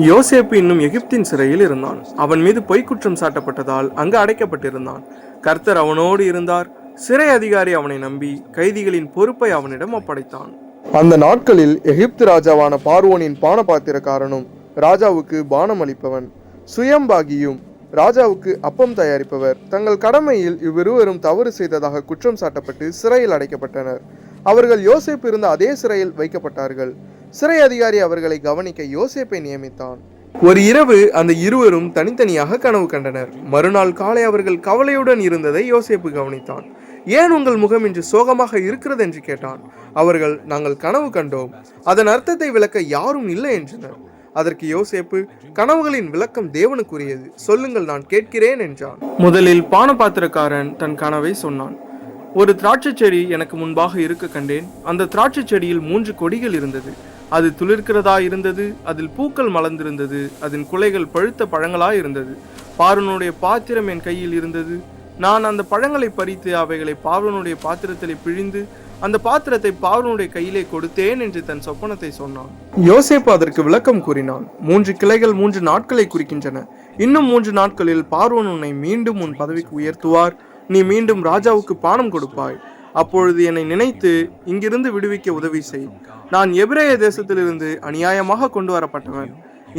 யோசேப்பு இன்னும் எகிப்தின் சிறையில் இருந்தான். அவன் மீது பொய்க்குற்றம் சாட்டப்பட்டதால் அங்கு அடைக்கப்பட்டிருந்தான். கர்த்தர் அவனோடு இருந்தார். சிறை அதிகாரி அவனை நம்பி கைதிகளின் பொறுப்பை அவனிடம் ஒப்படைத்தான். அந்த நாட்களில் எகிப்து ராஜாவான பார்வோனின் பானபாத்திரக்காரனும் ராஜாவுக்கு பானம் அளிப்பவன் சுயம்பாகியும் ராஜாவுக்கு அப்பம் தயாரிப்பவர் தங்கள் கடமையில் இவ்விருவரும் தவறு செய்ததாக குற்றம் சாட்டப்பட்டு சிறையில் அடைக்கப்பட்டனர். அவர்கள் யோசேப்பு இருந்த அதே சிறையில் வைக்கப்பட்டார்கள். சிறை அதிகாரி அவர்களை கவனிக்க யோசேப்பை நியமித்தான். ஒரு இரவு அந்த இருவரும் தனித்தனியாக கனவு கண்டனர். மறுநாள் காலை அவர்கள் கவலையுடன் இருந்ததை யோசேப்பு கவனித்தான். ஏன் உங்கள் முகம் இன்று சோகமாக இருக்கிறது என்று கேட்டான். அவர்கள், நாங்கள் கனவு கண்டோம், அதன் அர்த்தத்தை விளக்க யாரும் இல்லை என்றனர். அதற்கு யோசேப்பு, கனவுகளின் விளக்கம் தேவனுக்குரியது, சொல்லுங்கள், நான் கேட்கிறேன் என்றான். முதலில் பானபாத்திரக்காரன் தன் கனவை சொன்னான். ஒரு திராட்சை செடி எனக்கு முன்பாக இருக்க கண்டேன். அந்த திராட்சை செடியில் 3 கொடிகள் இருந்தது. அது துளிர்க்கிறதா இருந்தது. அதில் பூக்கள் மலர்ந்திருந்தது. அதன் குலைகள் பழுத்த பழங்களாய் இருந்தது. பார்வனுடைய பாத்திரம் என் கையில் இருந்தது. நான் அந்த பழங்களை பறித்து அவைகளை பார்வனுடைய பாத்திரத்தில் பிழிந்து அந்த பாத்திரத்தை பார்வனுடைய கையிலே கொடுத்தேன் என்று தன் சொப்பனத்தை சொன்னான். யோசேப்பு அதற்கு விளக்கம் கூறினான். 3 கிளைகள் 3 நாட்களை குறிக்கின்றன. இன்னும் 3 நாட்களில் பார்வோன் உன்னை மீண்டும் உன் பதவிக்கு உயர்த்துவார். நீ மீண்டும் ராஜாவுக்கு பானம் கொடுப்பாய். அப்பொழுது என்னை நினைத்து இங்கிருந்து விடுவிக்க உதவி செய். நான் எபிரேய தேசத்திலிருந்து அநியாயமாக கொண்டு வரப்பட்டவன்.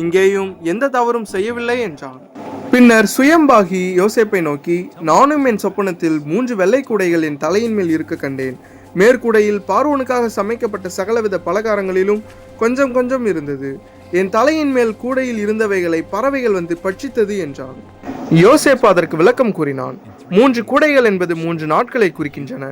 இங்கேயும் எந்த தவறும் செய்யவில்லை என்றான். பின்னர் சுயம்பாகி யோசேப்பை நோக்கி, நானும் என் சொப்பனத்தில் 3 வெள்ளை கூடைகள் என் தலையின் மேல் இருக்க கண்டேன். மேற்கூடையில் பார்வோனுக்காக சமைக்கப்பட்ட சகலவித பலகாரங்களிலும் கொஞ்சம் கொஞ்சம் இருந்தது. என் தலையின் மேல் கூடையில் இருந்தவைகளை பறவைகள் வந்து பட்சித்தது என்றான். யோசேப்பு அதற்கு விளக்கம் கூறினான். 3 கூடைகள் என்பது 3 நாட்களை குறிக்கின்றன.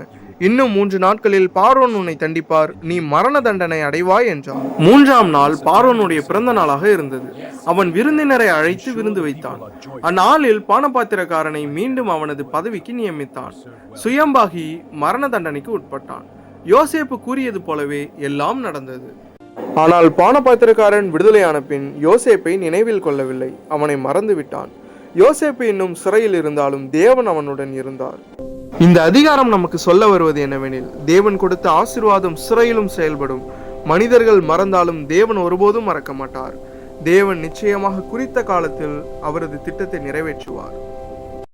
இன்னும் 3 நாட்களில் பார்வோன் உன்னை தண்டிப்பார். நீ மரண தண்டனை அடைவாய் என்றான். 3ஆம் நாள் பார்வோனுடைய பிறந்த நாளாக இருந்தது. அவன் விருந்தினரை அழைத்து விருந்து வைத்தான். அந்நாளில் பானபாத்திரக்காரனை மீண்டும் அவனது பதவிக்கு நியமித்தான். சுயம்பாகி மரண தண்டனைக்கு உட்பட்டான். யோசேப்பு கூறியது போலவே எல்லாம் நடந்தது. ஆனால் பானபாத்திரக்காரன் விடுதலையான பின் யோசேப்பை நினைவில் கொள்ளவில்லை. அவனை மறந்து விட்டான். யோசேப்பு இன்னும் சிறையில் இருந்தாலும் தேவன் அவனுடன் இருந்தார். இந்த அதிகாரம் நமக்கு சொல்ல வருவது என்னவெனில், தேவன் கொடுத்த ஆசீர்வாதம் சிறையிலும் செயல்படும். மனிதர்கள் மறந்தாலும் தேவன் ஒருபோதும் மறக்க மாட்டார். தேவன் நிச்சயமாக குறித்த காலத்தில் அவரது திட்டத்தை நிறைவேற்றுவார்.